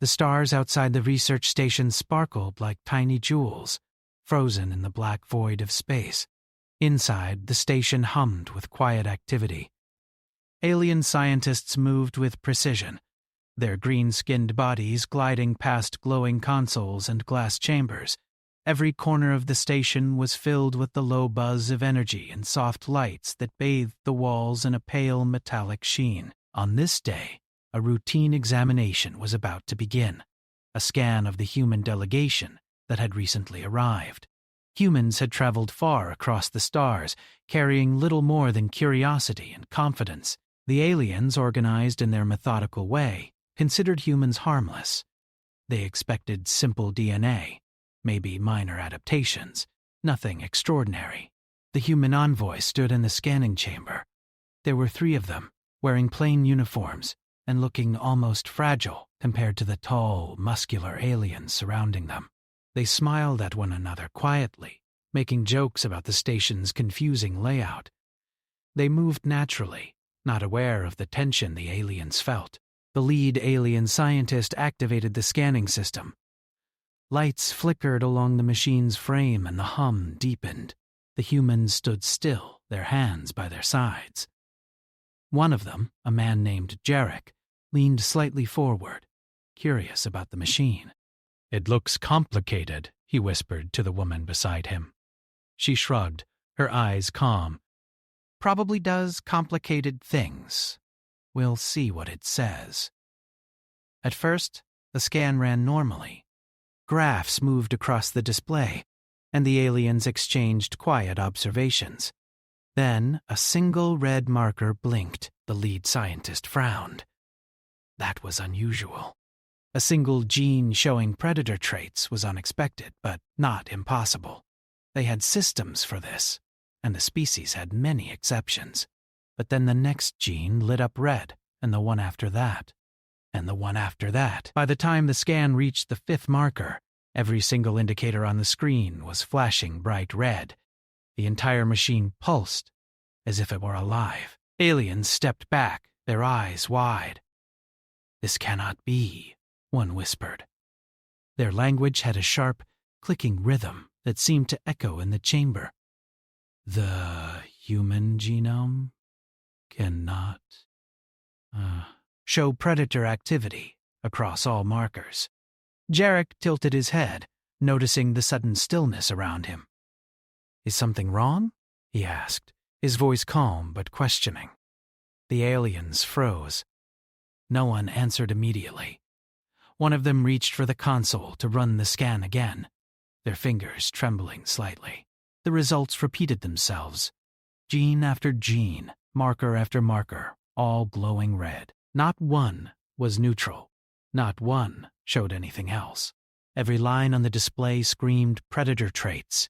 The stars outside the research station sparkled like tiny jewels, frozen in the black void of space. Inside, the station hummed with quiet activity. Alien scientists moved with precision, their green-skinned bodies gliding past glowing consoles and glass chambers. Every corner of the station was filled with the low buzz of energy and soft lights that bathed the walls in a pale metallic sheen. On this day, a routine examination was about to begin, a scan of the human delegation that had recently arrived. Humans had traveled far across the stars, carrying little more than curiosity and confidence. The aliens, organized in their methodical way, considered humans harmless. They expected simple DNA, maybe minor adaptations, nothing extraordinary. The human envoy stood in the scanning chamber. There were 3 of them, wearing plain uniforms and looking almost fragile compared to the tall, muscular aliens surrounding them. They smiled at one another quietly, making jokes about the station's confusing layout. They moved naturally, not aware of the tension the aliens felt. The lead alien scientist activated the scanning system. Lights flickered along the machine's frame and the hum deepened. The humans stood still, their hands by their sides. One of them, a man named Jarek, leaned slightly forward, curious about the machine. "It looks complicated," he whispered to the woman beside him. She shrugged, her eyes calm. "Probably does complicated things. We'll see what it says." At first, the scan ran normally. Graphs moved across the display, and the aliens exchanged quiet observations. Then, a single red marker blinked. The lead scientist frowned. That was unusual. A single gene showing predator traits was unexpected, but not impossible. They had systems for this, and the species had many exceptions. But then the next gene lit up red, and the one after that, and the one after that. By the time the scan reached the 5th marker, every single indicator on the screen was flashing bright red. The entire machine pulsed, as if it were alive. Aliens stepped back, their eyes wide. "This cannot be," one whispered. Their language had a sharp, clicking rhythm that seemed to echo in the chamber. "The human genome cannot show predator activity across all markers." Jarek tilted his head, noticing the sudden stillness around him. "Is something wrong?" he asked, his voice calm but questioning. The aliens froze. No one answered immediately. One of them reached for the console to run the scan again, their fingers trembling slightly. The results repeated themselves. Gene after gene, marker after marker, all glowing red. Not one was neutral. Not one showed anything else. Every line on the display screamed predator traits.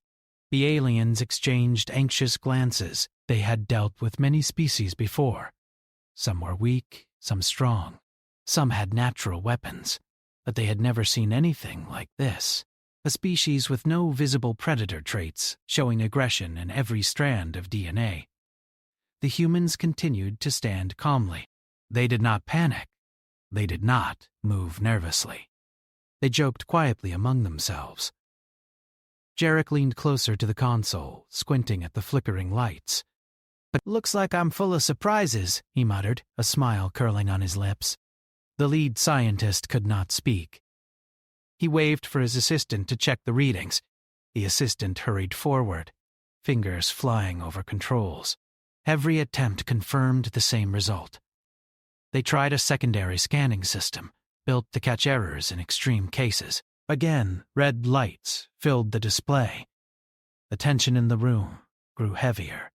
The aliens exchanged anxious glances. They had dealt with many species before. Some were weak, some strong. Some had natural weapons, but they had never seen anything like this. A species with no visible predator traits, showing aggression in every strand of DNA. The humans continued to stand calmly. They did not panic. They did not move nervously. They joked quietly among themselves. Jarek leaned closer to the console, squinting at the flickering lights. "But looks like I'm full of surprises," he muttered, a smile curling on his lips. The lead scientist could not speak. He waved for his assistant to check the readings. The assistant hurried forward, fingers flying over controls. Every attempt confirmed the same result. They tried a secondary scanning system, built to catch errors in extreme cases. Again, red lights filled the display. The tension in the room grew heavier.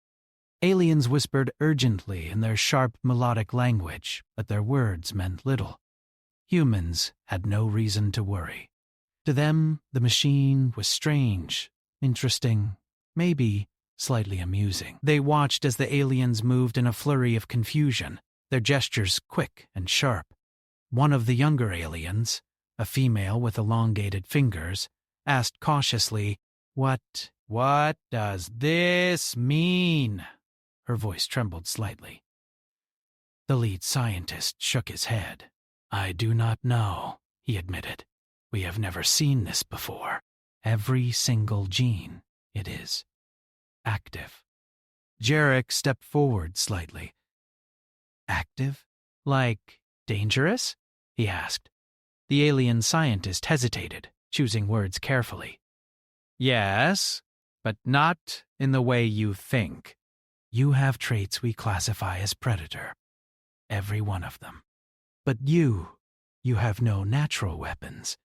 Aliens whispered urgently in their sharp melodic language, but their words meant little. Humans had no reason to worry. To them, the machine was strange, interesting, maybe slightly amusing. They watched as the aliens moved in a flurry of confusion, their gestures quick and sharp. One of the younger aliens, a female with elongated fingers, asked cautiously, What does this mean?" Her voice trembled slightly. The lead scientist shook his head. "I do not know. he admitted. "We have never seen this before. Every single gene, it is active." Jarek stepped forward slightly. "Active? Like dangerous?" he asked. The alien scientist hesitated, choosing words carefully. "Yes, but not in the way you think. You have traits we classify as predator. Every one of them. But you have no natural weapons.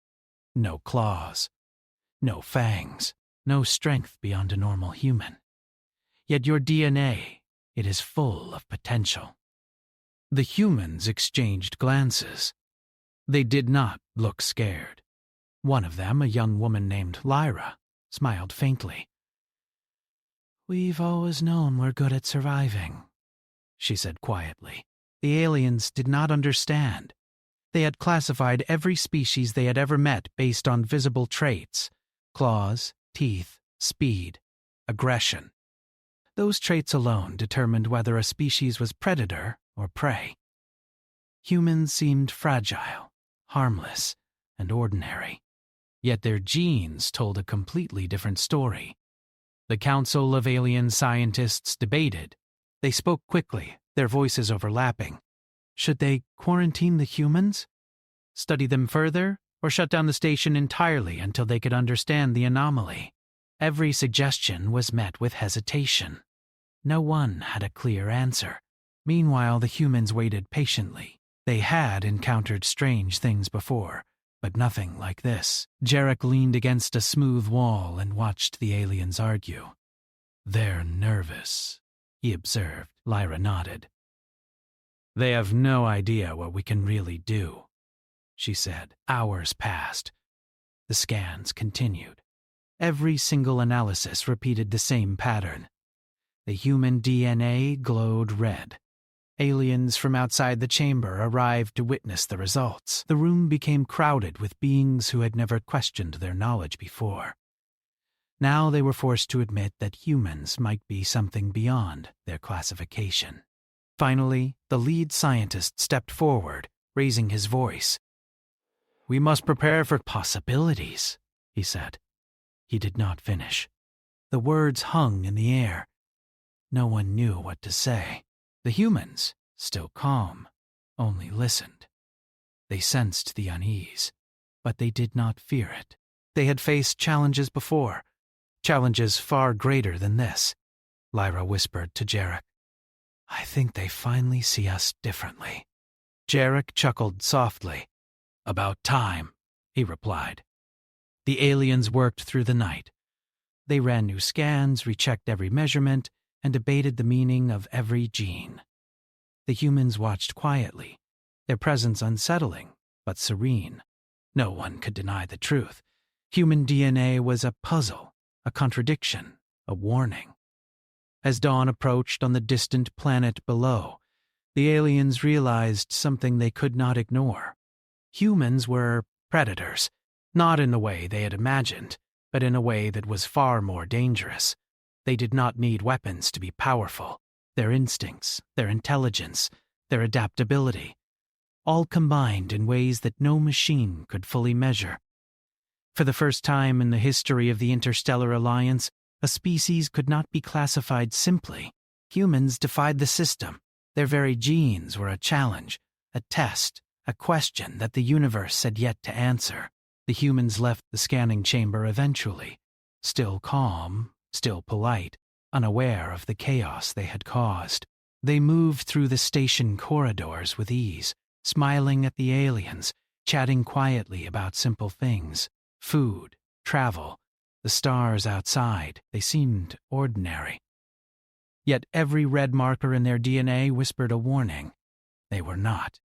No claws. No fangs. No strength beyond a normal human. Yet your DNA, it is full of potential." The humans exchanged glances. They did not look scared. One of them, a young woman named Lyra, smiled faintly. "We've always known we're good at surviving," she said quietly. The aliens did not understand. They had classified every species they had ever met based on visible traits: claws, teeth, speed, aggression. Those traits alone determined whether a species was predator or prey. Humans seemed fragile, harmless, and ordinary. Yet their genes told a completely different story. The Council of Alien Scientists debated. They spoke quickly, their voices overlapping. Should they quarantine the humans? Study them further, or shut down the station entirely until they could understand the anomaly? Every suggestion was met with hesitation. No one had a clear answer. Meanwhile, the humans waited patiently. They had encountered strange things before, but nothing like this. Jarek leaned against a smooth wall and watched the aliens argue. "They're nervous," he observed. Lyra nodded. "They have no idea what we can really do," she said. Hours passed. The scans continued. Every single analysis repeated the same pattern. The human DNA glowed red. Aliens from outside the chamber arrived to witness the results. The room became crowded with beings who had never questioned their knowledge before. Now they were forced to admit that humans might be something beyond their classification. Finally, the lead scientist stepped forward, raising his voice. "We must prepare for possibilities," he said. He did not finish. The words hung in the air. No one knew what to say. The humans, still calm, only listened. They sensed the unease, but they did not fear it. They had faced challenges before, challenges far greater than this. Lyra whispered to Jarek. "I think they finally see us differently." Jarek chuckled softly. "About time," he replied. The aliens worked through the night. They ran new scans, rechecked every measurement, and debated the meaning of every gene. The humans watched quietly, their presence unsettling but serene. No one could deny the truth. Human DNA was a puzzle, a contradiction, a warning. As dawn approached on the distant planet below, the aliens realized something they could not ignore. Humans were predators, not in the way they had imagined, but in a way that was far more dangerous. They did not need weapons to be powerful. Their instincts, their intelligence, their adaptability, all combined in ways that no machine could fully measure. For the first time in the history of the Interstellar Alliance, a species could not be classified simply. Humans defied the system. Their very genes were a challenge, a test, a question that the universe had yet to answer. The humans left the scanning chamber eventually, still calm, still polite, unaware of the chaos they had caused. They moved through the station corridors with ease, smiling at the aliens, chatting quietly about simple things: food, travel, the stars outside. They seemed ordinary. Yet every red marker in their DNA whispered a warning. They were not.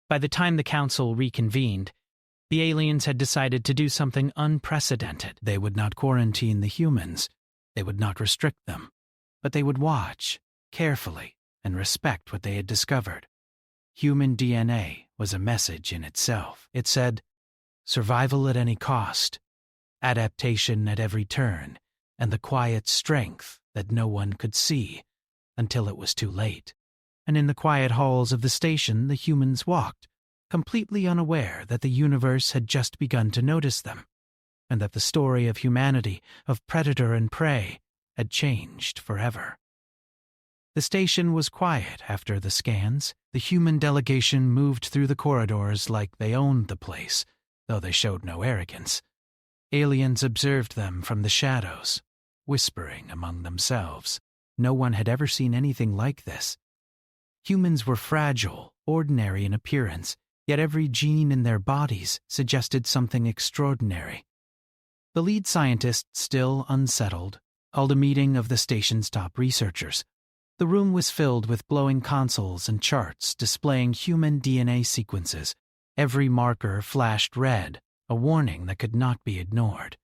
By the time the council reconvened, the aliens had decided to do something unprecedented. They would not quarantine the humans. They would not restrict them. But they would watch, carefully, and respect what they had discovered. Human DNA was a message in itself. It said, survival at any cost, adaptation at every turn, and the quiet strength that no one could see until it was too late. And in the quiet halls of the station, the humans walked, completely unaware that the universe had just begun to notice them, and that the story of humanity, of predator and prey, had changed forever. The station was quiet after the scans. The human delegation moved through the corridors like they owned the place, though they showed no arrogance. Aliens observed them from the shadows, whispering among themselves. No one had ever seen anything like this. Humans were fragile, ordinary in appearance, yet every gene in their bodies suggested something extraordinary. The lead scientist, still unsettled, called a meeting of the station's top researchers. The room was filled with glowing consoles and charts displaying human DNA sequences. Every marker flashed red, a warning that could not be ignored.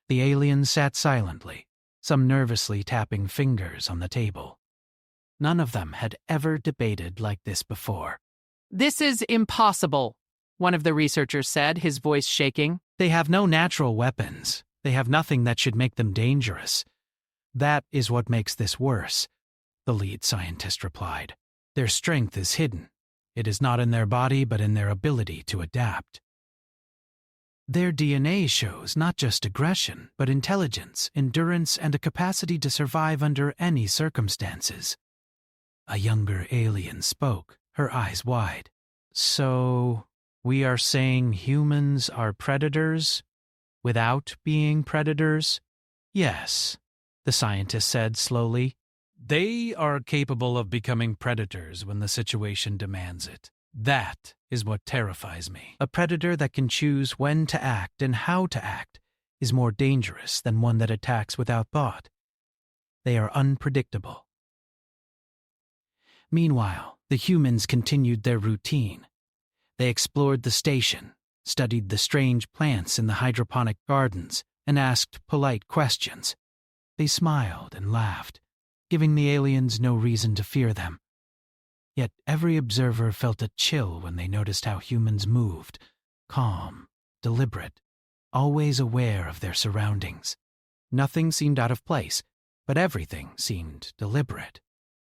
The aliens sat silently, some nervously tapping fingers on the table. None of them had ever debated like this before. "This is impossible," one of the researchers said, his voice shaking. "They have no natural weapons. They have nothing that should make them dangerous. That is what makes this worse," the lead scientist replied. "Their strength is hidden. It is not in their body, but in their ability to adapt. Their DNA shows not just aggression, but intelligence, endurance, and a capacity to survive under any circumstances." A younger alien spoke, her eyes wide. "So, we are saying humans are predators without being predators?" "Yes," the scientist said slowly. "They are capable of becoming predators when the situation demands it. That is what terrifies me. A predator that can choose when to act and how to act is more dangerous than one that attacks without thought. They are unpredictable." Meanwhile, the humans continued their routine. They explored the station, studied the strange plants in the hydroponic gardens, and asked polite questions. They smiled and laughed, giving the aliens no reason to fear them. Yet every observer felt a chill when they noticed how humans moved, calm, deliberate, always aware of their surroundings. Nothing seemed out of place, but everything seemed deliberate.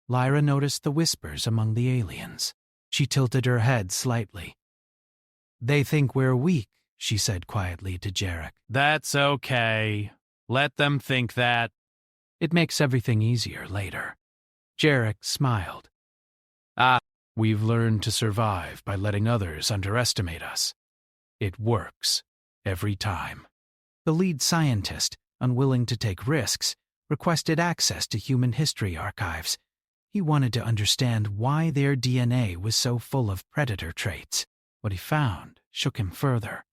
Lyra noticed the whispers among the aliens. She tilted her head slightly. "They think we're weak," she said quietly to Jarek. "That's okay. Let them think that. It makes everything easier later." Jarek smiled. "We've learned to survive by letting others underestimate us. It works, every time." The lead scientist, unwilling to take risks, requested access to human history archives. He wanted to understand why their DNA was so full of predator traits. What he found shook him further.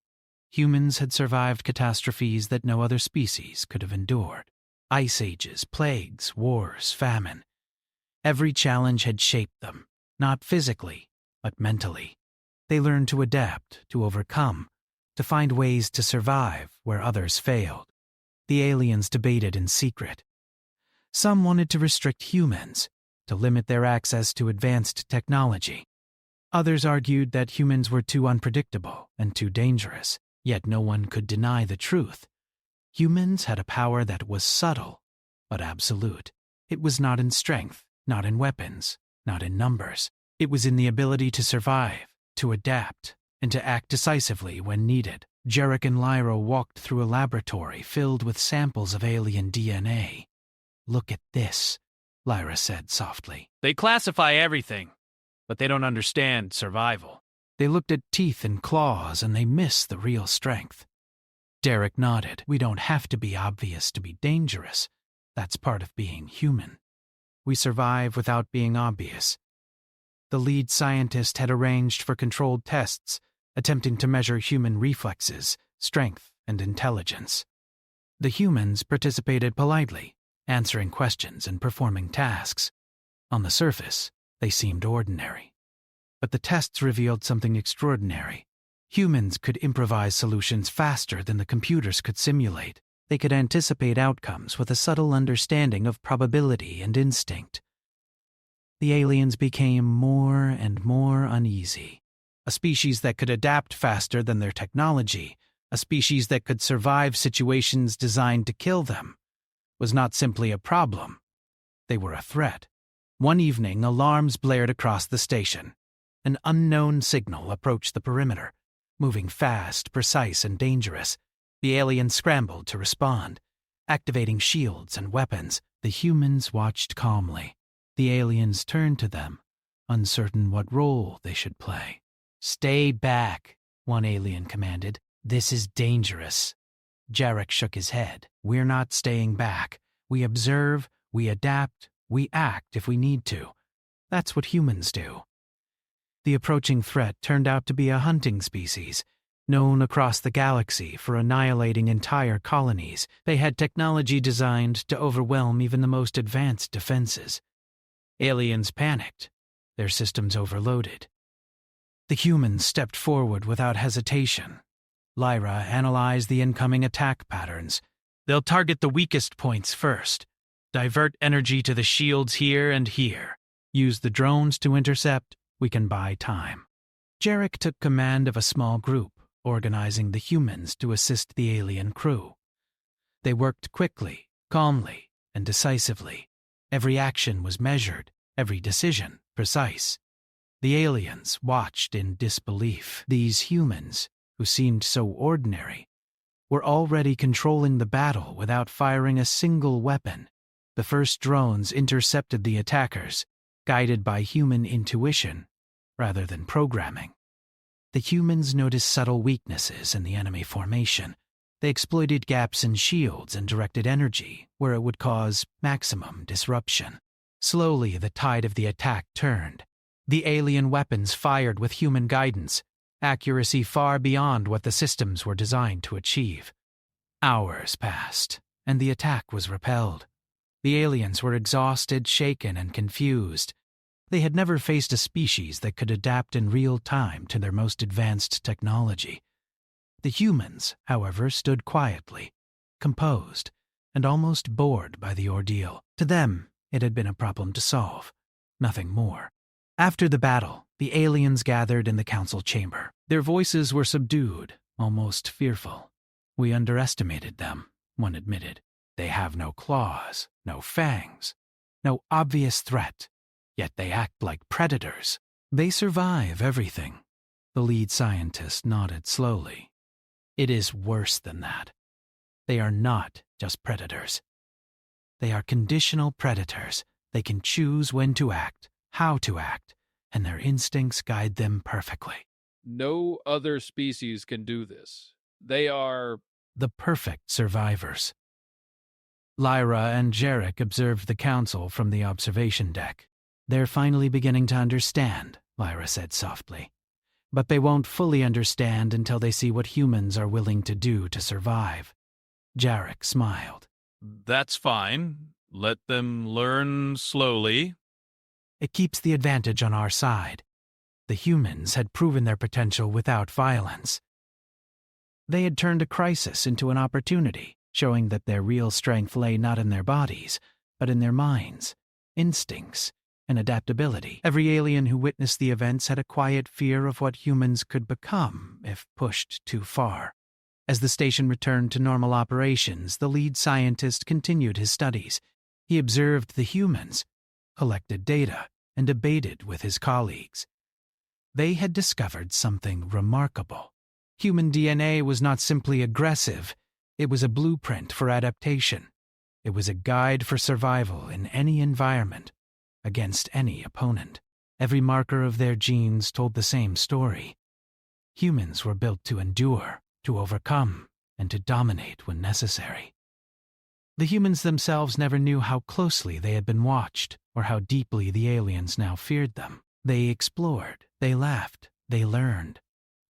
Humans had survived catastrophes that no other species could have endured. Ice ages, plagues, wars, famine. Every challenge had shaped them, not physically, but mentally. They learned to adapt, to overcome, to find ways to survive where others failed. The aliens debated in secret. Some wanted to restrict humans, to limit their access to advanced technology. Others argued that humans were too unpredictable and too dangerous, yet no one could deny the truth. Humans had a power that was subtle, but absolute. It was not in strength, not in weapons, not in numbers. It was in the ability to survive, to adapt, and to act decisively when needed. Jarek and Lyra walked through a laboratory filled with samples of alien DNA. "Look at this," Lyra said softly. "They classify everything, but they don't understand survival. They looked at teeth and claws and they miss the real strength." Derek nodded. "We don't have to be obvious to be dangerous. That's part of being human. We survive without being obvious." The lead scientist had arranged for controlled tests, attempting to measure human reflexes, strength, and intelligence. The humans participated politely, answering questions and performing tasks. On the surface, they seemed ordinary. But the tests revealed something extraordinary. Humans could improvise solutions faster than the computers could simulate. They could anticipate outcomes with a subtle understanding of probability and instinct. The aliens became more and more uneasy. A species that could adapt faster than their technology, a species that could survive situations designed to kill them, was not simply a problem. They were a threat. One evening, alarms blared across the station. an unknown signal approached the perimeter, moving fast, precise, and dangerous. The aliens scrambled to respond, activating shields and weapons. The humans watched calmly. The aliens turned to them, uncertain what role they should play. "Stay back," one alien commanded. "This is dangerous." Jarek shook his head. "We're not staying back. We observe, we adapt, we act if we need to. That's what humans do." The approaching threat turned out to be a hunting species, known across the galaxy for annihilating entire colonies. They had technology designed to overwhelm even the most advanced defenses. Aliens panicked, their systems overloaded. The humans stepped forward without hesitation. Lyra analyzed the incoming attack patterns. "They'll target the weakest points first. Divert energy to the shields here and here. Use the drones to intercept. We can buy time." Jarek took command of a small group, organizing the humans to assist the alien crew. They worked quickly, calmly, and decisively. Every action was measured, every decision precise. The aliens watched in disbelief. These humans, who seemed so ordinary, were already controlling the battle without firing a single weapon. The first drones intercepted the attackers, guided by human intuition rather than programming. The humans noticed subtle weaknesses in the enemy formation. They exploited gaps in shields and directed energy where it would cause maximum disruption. Slowly, the tide of the attack turned. The alien weapons fired with human guidance, accuracy far beyond what the systems were designed to achieve. Hours passed, and the attack was repelled. The aliens were exhausted, shaken, and confused. They had never faced a species that could adapt in real time to their most advanced technology. The humans, however, stood quietly, composed, and almost bored by the ordeal. To them, it had been a problem to solve, nothing more. After the battle, the aliens gathered in the council chamber. Their voices were subdued, almost fearful. "We underestimated them," one admitted. "They have no claws, no fangs, no obvious threat, yet they act like predators. They survive everything." The lead scientist nodded slowly. "It is worse than that. They are not just predators. They are conditional predators. They can choose when to act, how to act, and their instincts guide them perfectly." "No other species can do this. They are..." "The perfect survivors." Lyra and Jarek observed the council from the observation deck. "They're finally beginning to understand," Lyra said softly. "But they won't fully understand until they see what humans are willing to do to survive." Jarek smiled. "That's fine. Let them learn slowly." "It keeps the advantage on our side. The humans had proven their potential without violence. They had turned a crisis into an opportunity, showing that their real strength lay not in their bodies, but in their minds, instincts, and adaptability." Every alien who witnessed the events had a quiet fear of what humans could become if pushed too far. As the station returned to normal operations, the lead scientist continued his studies. He observed the humans, collected data, and debated with his colleagues. They had discovered something remarkable. Human DNA was not simply aggressive, it was a blueprint for adaptation. It was a guide for survival in any environment, against any opponent. Every marker of their genes told the same story. Humans were built to endure, to overcome, and to dominate when necessary. The humans themselves never knew how closely they had been watched, or how deeply the aliens now feared them. They explored, they laughed, they learned,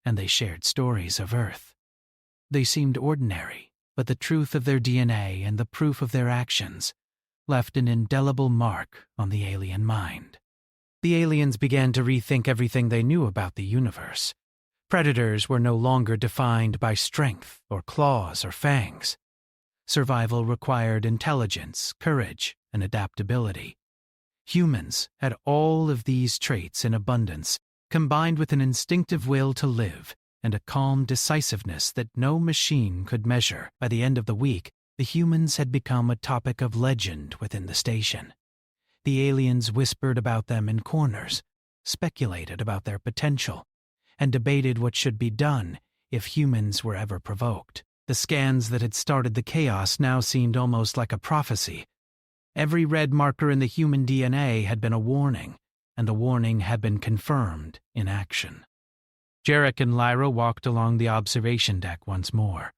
and they shared stories of Earth. They seemed ordinary, but the truth of their DNA and the proof of their actions left an indelible mark on the alien mind. The aliens began to rethink everything they knew about the universe. Predators were no longer defined by strength or claws or fangs. Survival required intelligence, courage, and adaptability. Humans had all of these traits in abundance, combined with an instinctive will to live and a calm decisiveness that no machine could measure. By the end of the week, the humans had become a topic of legend within the station. The aliens whispered about them in corners, speculated about their potential, and debated what should be done if humans were ever provoked. The scans that had started the chaos now seemed almost like a prophecy. Every red marker in the human DNA had been a warning, and the warning had been confirmed in action. Jarek and Lyra walked along the observation deck once more,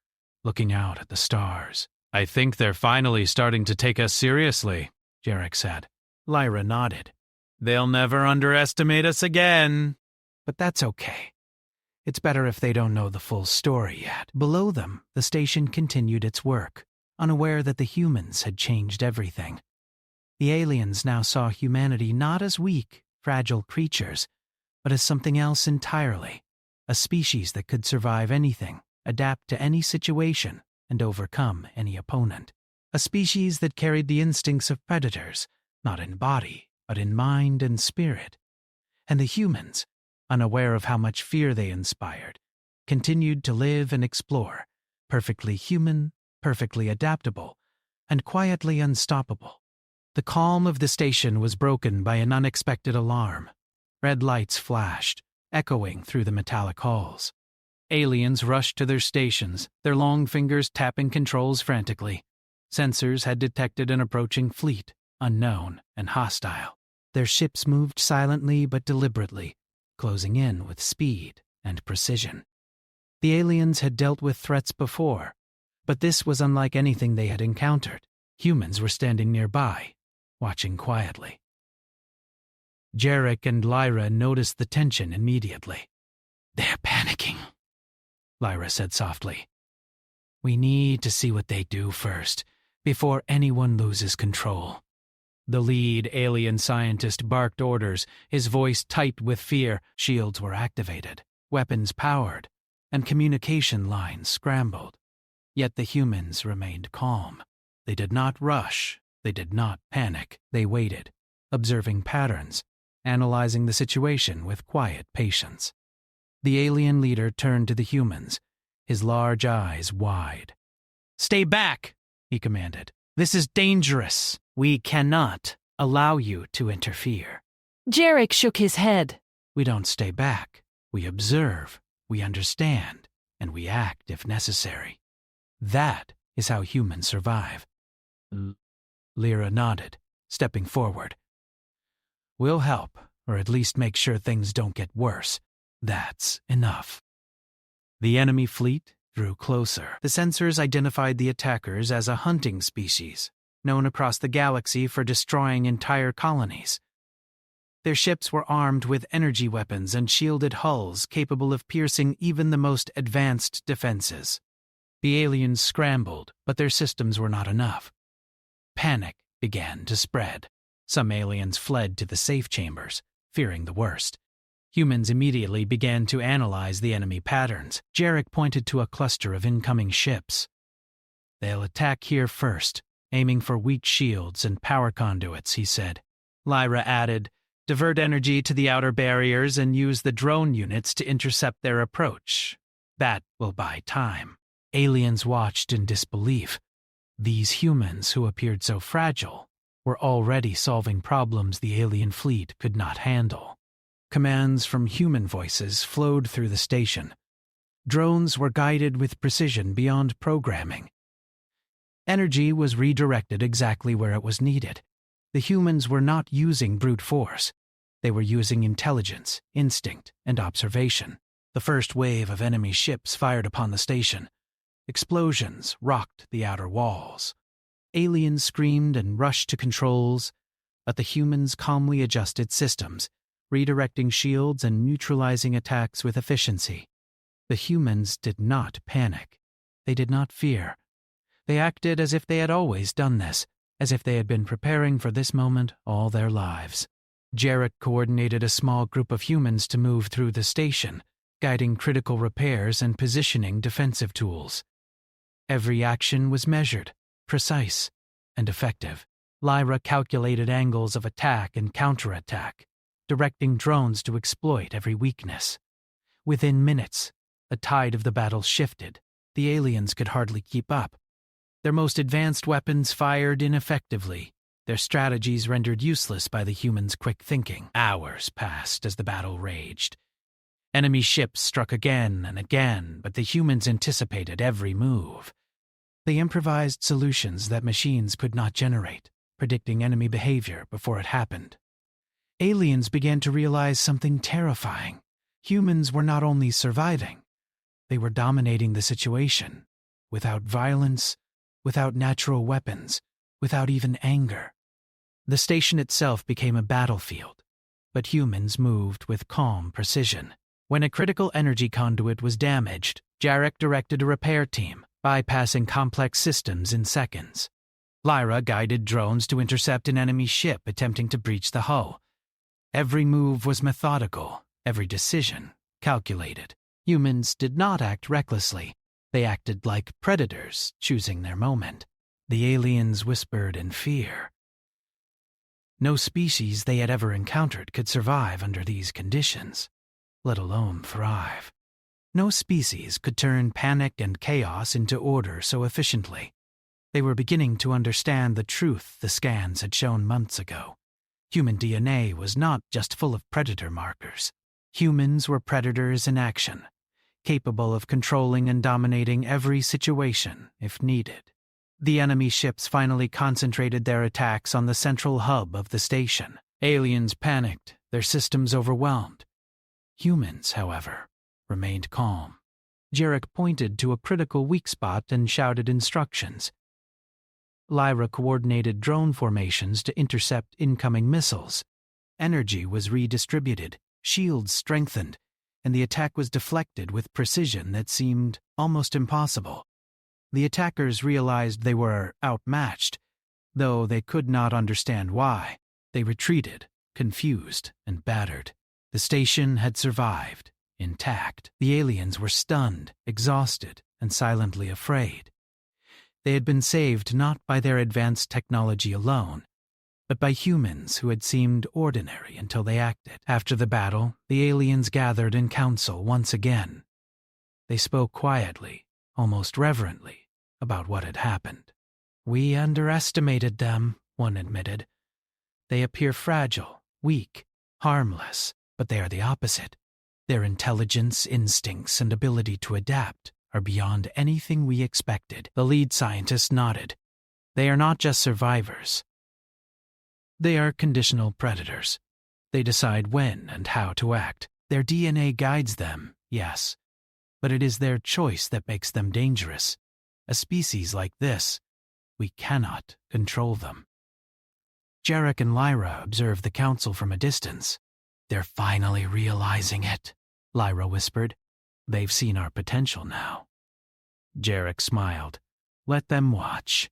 looking out at the stars. "I think they're finally starting to take us seriously," Jarek said. Lyra nodded. "They'll never underestimate us again." But that's okay. It's better if they don't know the full story yet. Below them, the station continued its work, unaware that the humans had changed everything. The aliens now saw humanity not as weak, fragile creatures, but as something else entirely, a species that could survive anything, adapt to any situation, and overcome any opponent. A species that carried the instincts of predators, not in body, but in mind and spirit. And the humans, unaware of how much fear they inspired, continued to live and explore, perfectly human, perfectly adaptable, and quietly unstoppable. The calm of the station was broken by an unexpected alarm. Red lights flashed, echoing through the metallic halls. Aliens rushed to their stations, their long fingers tapping controls frantically. Sensors had detected an approaching fleet, unknown and hostile. Their ships moved silently but deliberately, closing in with speed and precision. The aliens had dealt with threats before, but this was unlike anything they had encountered. Humans were standing nearby, watching quietly. Jarek and Lyra noticed the tension immediately. "They're panicking," Lyra said softly. "We need to see what they do first, before anyone loses control." The lead alien scientist barked orders, his voice tight with fear. Shields were activated, weapons powered, and communication lines scrambled. Yet the humans remained calm. They did not rush. They did not panic. They waited, observing patterns, analyzing the situation with quiet patience. The alien leader turned to the humans, his large eyes wide. "Stay back," he commanded. "This is dangerous. We cannot allow you to interfere." Jarek shook his head. "We don't stay back. We observe, we understand, and we act if necessary. That is how humans survive." Lyra nodded, stepping forward. "We'll help, or at least make sure things don't get worse. That's enough." The enemy fleet drew closer. The sensors identified the attackers as a hunting species, known across the galaxy for destroying entire colonies. Their ships were armed with energy weapons and shielded hulls capable of piercing even the most advanced defenses. The aliens scrambled, but their systems were not enough. Panic began to spread. Some aliens fled to the safe chambers, fearing the worst. Humans immediately began to analyze the enemy patterns. Jarek pointed to a cluster of incoming ships. "They'll attack here first, aiming for weak shields and power conduits," he said. Lyra added, "Divert energy to the outer barriers and use the drone units to intercept their approach. That will buy time." Aliens watched in disbelief. These humans, who appeared so fragile, were already solving problems the alien fleet could not handle. Commands from human voices flowed through the station. Drones were guided with precision beyond programming. Energy was redirected exactly where it was needed. The humans were not using brute force. They were using intelligence, instinct, and observation. The first wave of enemy ships fired upon the station. Explosions rocked the outer walls. Aliens screamed and rushed to controls, but the humans calmly adjusted systems, redirecting shields and neutralizing attacks with efficiency. The humans did not panic. They did not fear. They acted as if they had always done this, as if they had been preparing for this moment all their lives. Jarek coordinated a small group of humans to move through the station, guiding critical repairs and positioning defensive tools. Every action was measured, precise, and effective. Lyra calculated angles of attack and counterattack, directing drones to exploit every weakness. Within minutes, the tide of the battle shifted. The aliens could hardly keep up. Their most advanced weapons fired ineffectively, their strategies rendered useless by the humans' quick thinking. Hours passed as the battle raged. Enemy ships struck again and again, but the humans anticipated every move. They improvised solutions that machines could not generate, predicting enemy behavior before it happened. Aliens began to realize something terrifying. Humans were not only surviving, they were dominating the situation, without violence, without natural weapons, without even anger. The station itself became a battlefield, but humans moved with calm precision. When a critical energy conduit was damaged, Jarek directed a repair team, bypassing complex systems in seconds. Lyra guided drones to intercept an enemy ship attempting to breach the hull. Every move was methodical, every decision calculated. Humans did not act recklessly. They acted like predators, choosing their moment. The aliens whispered in fear. No species they had ever encountered could survive under these conditions, let alone thrive. No species could turn panic and chaos into order so efficiently. They were beginning to understand the truth the scans had shown months ago. Human DNA was not just full of predator markers. Humans were predators in action, capable of controlling and dominating every situation if needed. The enemy ships finally concentrated their attacks on the central hub of the station. Aliens panicked, their systems overwhelmed. Humans, however, remained calm. Jarek pointed to a critical weak spot and shouted instructions. Lyra coordinated drone formations to intercept incoming missiles. Energy was redistributed, shields strengthened, and the attack was deflected with precision that seemed almost impossible. The attackers realized they were outmatched, though they could not understand why. They retreated, confused and battered. The station had survived, intact. The aliens were stunned, exhausted, and silently afraid. They had been saved not by their advanced technology alone, but by humans who had seemed ordinary until they acted. After the battle, the aliens gathered in council once again. They spoke quietly, almost reverently, about what had happened. "We underestimated them," one admitted. "They appear fragile, weak, harmless, but they are the opposite. Their intelligence, instincts, and ability to adapt are beyond anything we expected." The lead scientist nodded. "They are not just survivors. They are conditional predators. They decide when and how to act. Their DNA guides them, yes, but it is their choice that makes them dangerous. A species like this, we cannot control them." Jarek and Lyra observed the council from a distance. "They're finally realizing it," Lyra whispered. "They've seen our potential now." Jarek smiled. "Let them watch.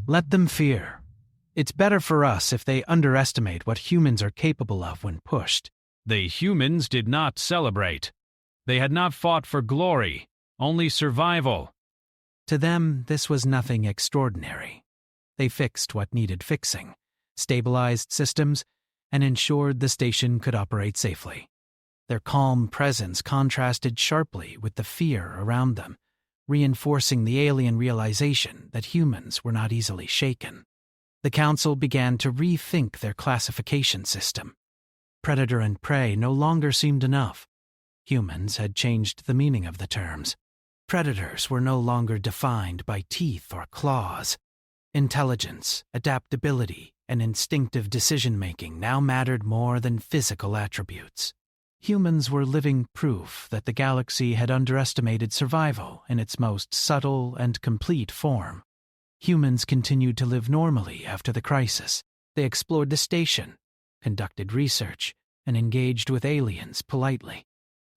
Let them fear. It's better for us if they underestimate what humans are capable of when pushed." The humans did not celebrate. They had not fought for glory, only survival. To them, this was nothing extraordinary. They fixed what needed fixing, stabilized systems, and ensured the station could operate safely. Their calm presence contrasted sharply with the fear around them, reinforcing the alien realization that humans were not easily shaken. The council began to rethink their classification system. Predator and prey no longer seemed enough. Humans had changed the meaning of the terms. Predators were no longer defined by teeth or claws. Intelligence, adaptability, and instinctive decision-making now mattered more than physical attributes. Humans were living proof that the galaxy had underestimated survival in its most subtle and complete form. Humans continued to live normally after the crisis. They explored the station, conducted research, and engaged with aliens politely.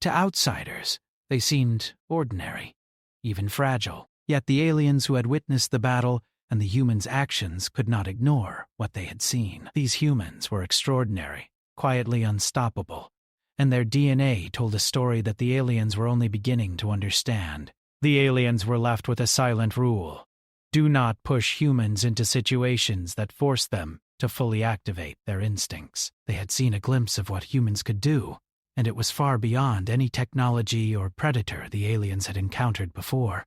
To outsiders, they seemed ordinary, even fragile. Yet the aliens who had witnessed the battle and the humans' actions could not ignore what they had seen. These humans were extraordinary, quietly unstoppable, and their DNA told a story that the aliens were only beginning to understand. The aliens were left with a silent rule: do not push humans into situations that force them to fully activate their instincts. They had seen a glimpse of what humans could do, and it was far beyond any technology or predator the aliens had encountered before.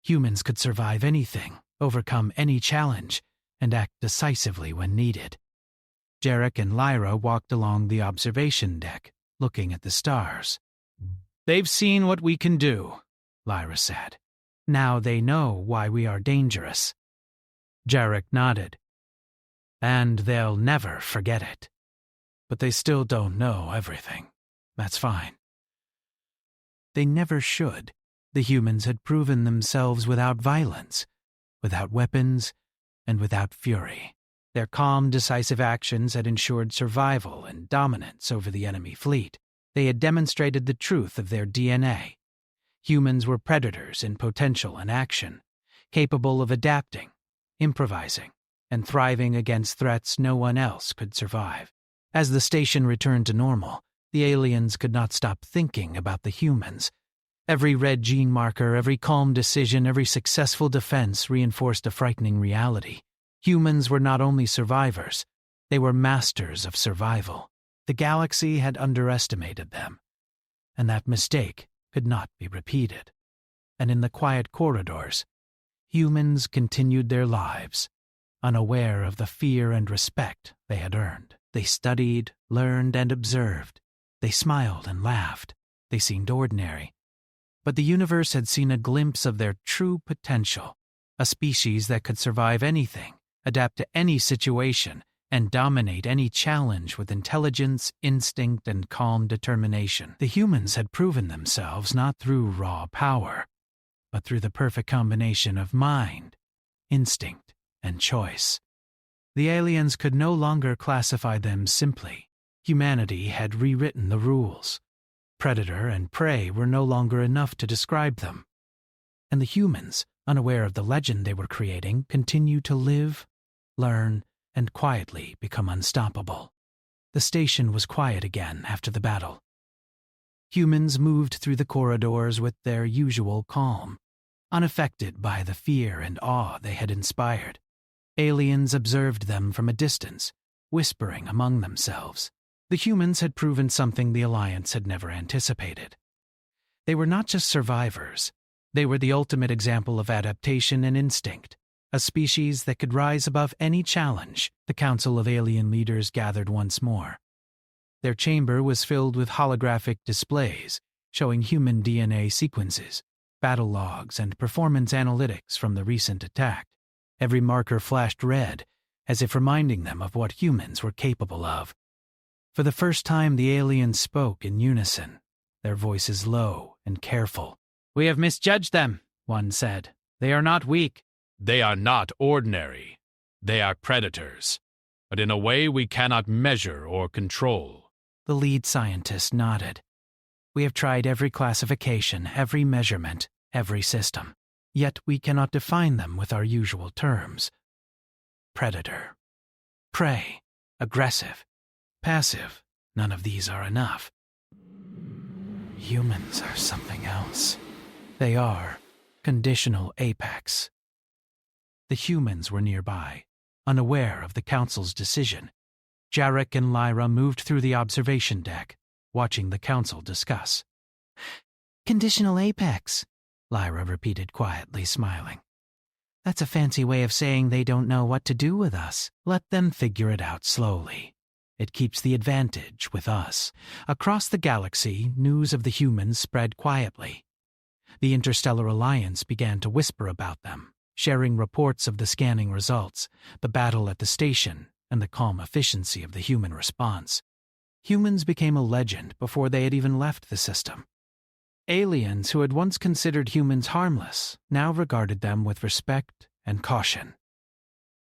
Humans could survive anything, overcome any challenge, and act decisively when needed. Jarek and Lyra walked along the observation deck, looking at the stars. "They've seen what we can do," Lyra said. "Now they know why we are dangerous." Jarek nodded. "And they'll never forget it. But they still don't know everything. That's fine." They never should. The humans had proven themselves without violence, without weapons, and without fury. Their calm, decisive actions had ensured survival and dominance over the enemy fleet. They had demonstrated the truth of their DNA. Humans were predators in potential and action, capable of adapting, improvising, and thriving against threats no one else could survive. As the station returned to normal, the aliens could not stop thinking about the humans. Every red gene marker, every calm decision, every successful defense reinforced a frightening reality. Humans were not only survivors, they were masters of survival. The galaxy had underestimated them, and that mistake could not be repeated. And in the quiet corridors, humans continued their lives, unaware of the fear and respect they had earned. They studied, learned, and observed. They smiled and laughed. They seemed ordinary. But the universe had seen a glimpse of their true potential, a species that could survive anything, adapt to any situation, and dominate any challenge with intelligence, instinct, and calm determination. The humans had proven themselves not through raw power, but through the perfect combination of mind, instinct, and choice. The aliens could no longer classify them simply. Humanity had rewritten the rules. Predator and prey were no longer enough to describe them. And the humans, unaware of the legend they were creating, continued to live, learn, and quietly become unstoppable. The station was quiet again after the battle. Humans moved through the corridors with their usual calm, unaffected by the fear and awe they had inspired. Aliens observed them from a distance, whispering among themselves. The humans had proven something the Alliance had never anticipated. They were not just survivors. They were the ultimate example of adaptation and instinct, a species that could rise above any challenge. The Council of Alien Leaders gathered once more. Their chamber was filled with holographic displays showing human DNA sequences, battle logs, and performance analytics from the recent attack. Every marker flashed red, as if reminding them of what humans were capable of. For the first time, the aliens spoke in unison, their voices low and careful. "We have misjudged them," one said. "They are not weak." "They are not ordinary. They are predators, but in a way we cannot measure or control." The lead scientist nodded. "We have tried every classification, every measurement, every system. Yet we cannot define them with our usual terms. Predator, prey, aggressive, passive, none of these are enough. Humans are something else. They are conditional apex." The humans were nearby, unaware of the Council's decision. Jarek and Lyra moved through the observation deck, watching the Council discuss. "Conditional apex," Lyra repeated quietly, smiling. "That's a fancy way of saying they don't know what to do with us. Let them figure it out slowly. It keeps the advantage with us." Across the galaxy, news of the humans spread quietly. The Interstellar Alliance began to whisper about them, sharing reports of the scanning results, the battle at the station, and the calm efficiency of the human response. Humans became a legend before they had even left the system. Aliens who had once considered humans harmless now regarded them with respect and caution.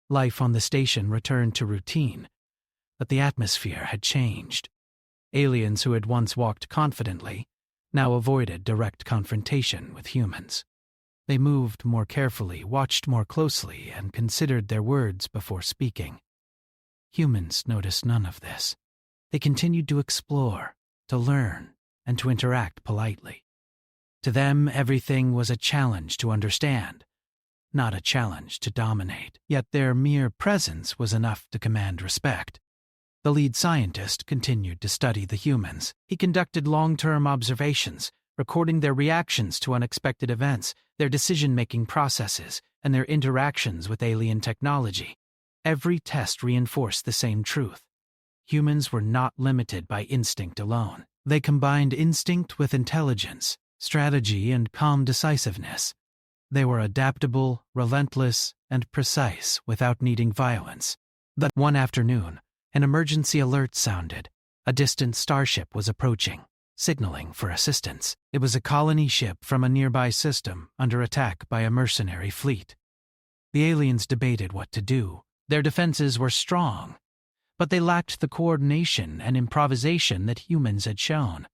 Life on the station returned to routine, but the atmosphere had changed. Aliens who had once walked confidently now avoided direct confrontation with humans. They moved more carefully, watched more closely, and considered their words before speaking. Humans noticed none of this. They continued to explore, to learn, and to interact politely. To them, everything was a challenge to understand, not a challenge to dominate. Yet their mere presence was enough to command respect. The lead scientist continued to study the humans. He conducted long-term observations, recording their reactions to unexpected events, their decision-making processes, and their interactions with alien technology. every test reinforced the same truth. Humans were not limited by instinct alone. They combined instinct with intelligence, strategy, and calm decisiveness. They were adaptable, relentless, and precise without needing violence. That one afternoon, an emergency alert sounded. A distant starship was approaching, signaling for assistance. It was a colony ship from a nearby system under attack by a mercenary fleet. The aliens debated what to do. Their defenses were strong, but they lacked the coordination and improvisation that humans had shown.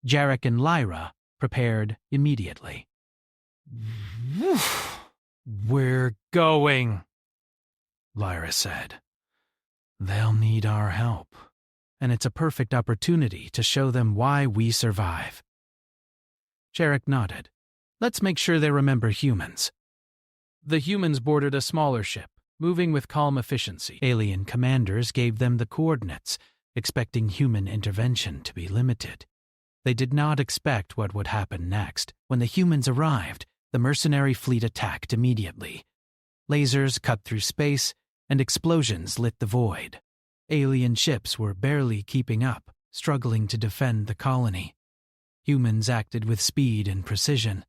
Jarek and Lyra prepared immediately. "We're going," Lyra said. "They'll need our help, and it's a perfect opportunity to show them why we survive." Jarek nodded. "Let's make sure they remember humans." The humans boarded a smaller ship, moving with calm efficiency. Alien commanders gave them the coordinates, expecting human intervention to be limited. They did not expect what would happen next. When the humans arrived, the mercenary fleet attacked immediately. Lasers cut through space, and explosions lit the void. Alien ships were barely keeping up, struggling to defend the colony. Humans acted with speed and precision.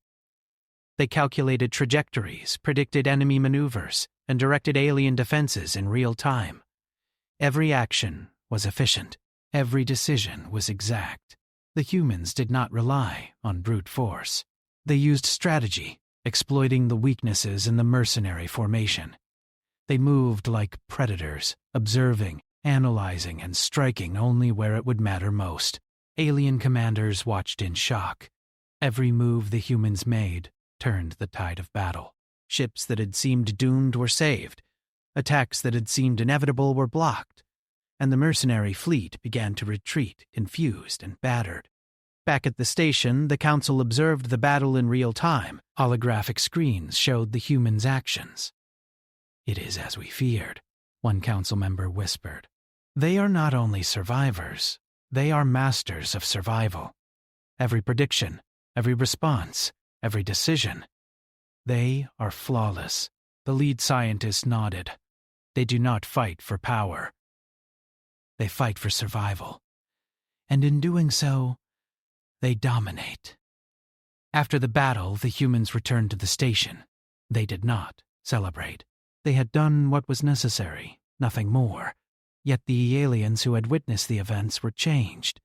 They calculated trajectories, predicted enemy maneuvers, and directed alien defenses in real time. Every action was efficient. Every decision was exact. The humans did not rely on brute force. They used strategy, exploiting the weaknesses in the mercenary formation. They moved like predators, observing, analyzing, and striking only where it would matter most. Alien commanders watched in shock. Every move the humans made turned the tide of battle. Ships that had seemed doomed were saved. Attacks that had seemed inevitable were blocked. And the mercenary fleet began to retreat, confused and battered. Back at the station, the Council observed the battle in real time. Holographic screens showed the humans' actions. "It is as we feared," one council member whispered. "They are not only survivors, they are masters of survival. Every prediction, every response, every decision. They are flawless." The lead scientist nodded. "They do not fight for power. They fight for survival. And in doing so, they dominate." After the battle, the humans returned to the station. They did not celebrate. They had done what was necessary, nothing more. Yet the aliens who had witnessed the events were changed.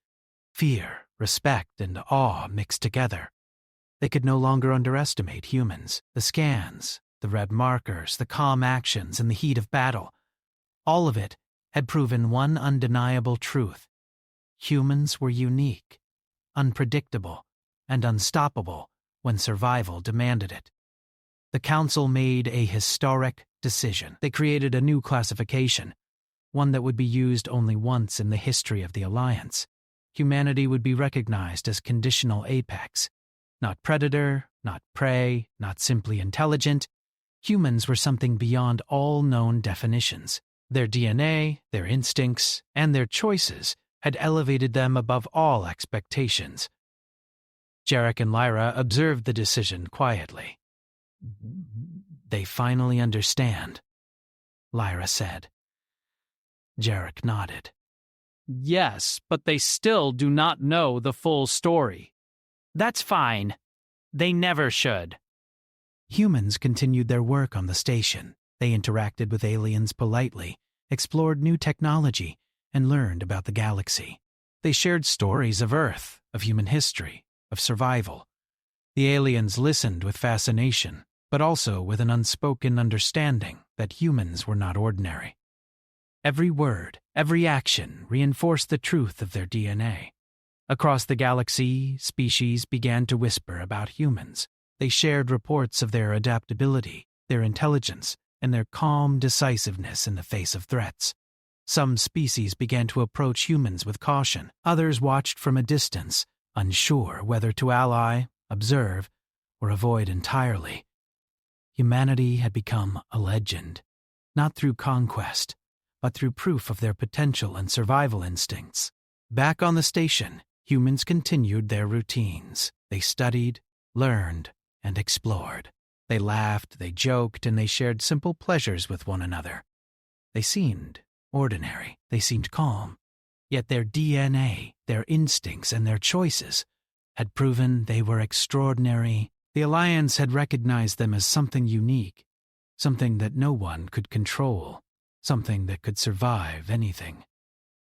Fear, respect, and awe mixed together. They could no longer underestimate humans. The scans, the red markers, the calm actions in the heat of battle. All of it had proven one undeniable truth. Humans were unique, unpredictable, and unstoppable when survival demanded it. The Council made a historic decision. They created a new classification, one that would be used only once in the history of the Alliance. Humanity would be recognized as conditional apex. Not predator, not prey, not simply intelligent. Humans were something beyond all known definitions. Their DNA, their instincts, and their choices had elevated them above all expectations. Jarek and Lyra observed the decision quietly. "They finally understand," Lyra said. Jarek nodded. Yes, but they still do not know the full story. That's fine. They never should. Humans continued their work on the station. They interacted with aliens politely, explored new technology, and learned about the galaxy. They shared stories of Earth, of human history, of survival. The aliens listened with fascination, but also with an unspoken understanding that humans were not ordinary. Every word, every action reinforced the truth of their DNA. Across the galaxy, species began to whisper about humans. They shared reports of their adaptability, their intelligence, and their calm decisiveness in the face of threats. Some species began to approach humans with caution. Others watched from a distance, unsure whether to ally, observe, or avoid entirely. Humanity had become a legend, not through conquest, but through proof of their potential and survival instincts. Back on the station, humans continued their routines. They studied, learned, and explored. They laughed, they joked, and they shared simple pleasures with one another. They seemed ordinary. They seemed calm. Yet their DNA, their instincts, and their choices had proven they were extraordinary. The Alliance had recognized them as something unique, something that no one could control, something that could survive anything.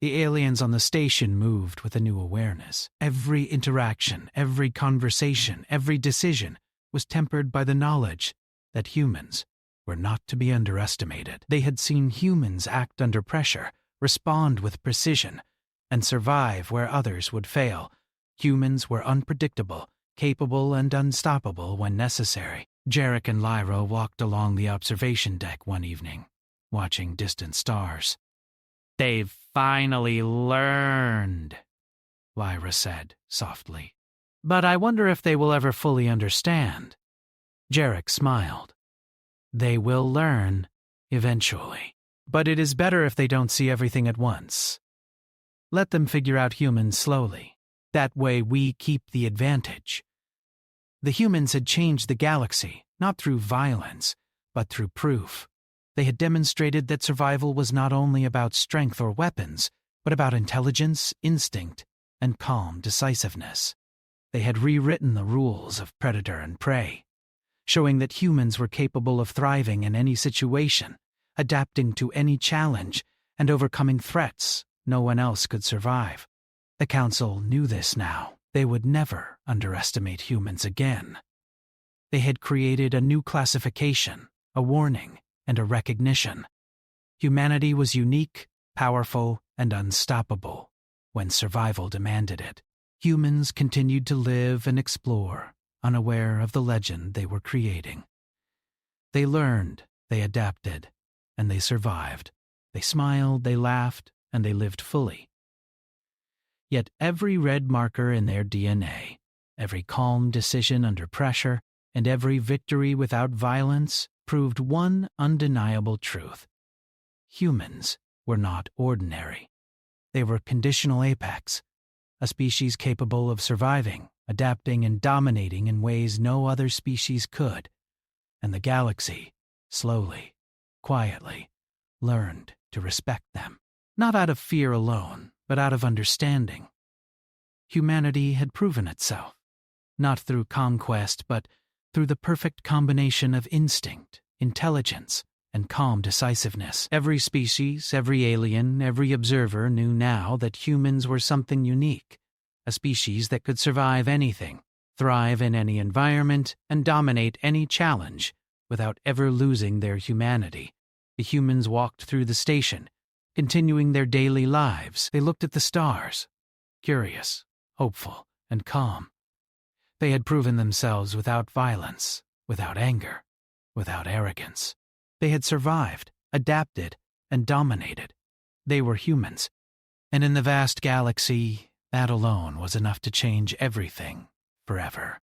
The aliens on the station moved with a new awareness. Every interaction, every conversation, every decision was tempered by the knowledge that humans were not to be underestimated. They had seen humans act under pressure, respond with precision, and survive where others would fail. Humans were unpredictable, capable, and unstoppable when necessary. Jarek and Lyra walked along the observation deck one evening, watching distant stars. "They've finally learned," Lyra said softly. "But I wonder if they will ever fully understand." Jarek smiled. "They will learn, eventually. But it is better if they don't see everything at once. Let them figure out humans slowly. That way we keep the advantage." The humans had changed the galaxy, not through violence, but through proof. They had demonstrated that survival was not only about strength or weapons, but about intelligence, instinct, and calm decisiveness. They had rewritten the rules of predator and prey, showing that humans were capable of thriving in any situation, adapting to any challenge, and overcoming threats no one else could survive. The Council knew this now. They would never underestimate humans again. They had created a new classification, a warning, and a recognition. Humanity was unique, powerful, and unstoppable when survival demanded it. Humans continued to live and explore, unaware of the legend they were creating. They learned, they adapted, and they survived. They smiled, they laughed, and they lived fully. Yet every red marker in their DNA, every calm decision under pressure, and every victory without violence proved one undeniable truth. Humans were not ordinary. They were conditional apex, a species capable of surviving, adapting, and dominating in ways no other species could. And the galaxy, slowly, quietly, learned to respect them. Not out of fear alone, but out of understanding. Humanity had proven itself, not through conquest, but through the perfect combination of instinct, intelligence, and calm decisiveness. Every species, every alien, every observer knew now that humans were something unique, a species that could survive anything, thrive in any environment, and dominate any challenge without ever losing their humanity. The humans walked through the station, continuing their daily lives. They looked at the stars, curious, hopeful, and calm. They had proven themselves without violence, without anger, without arrogance. They had survived, adapted, and dominated. They were humans. And in the vast galaxy, that alone was enough to change everything forever.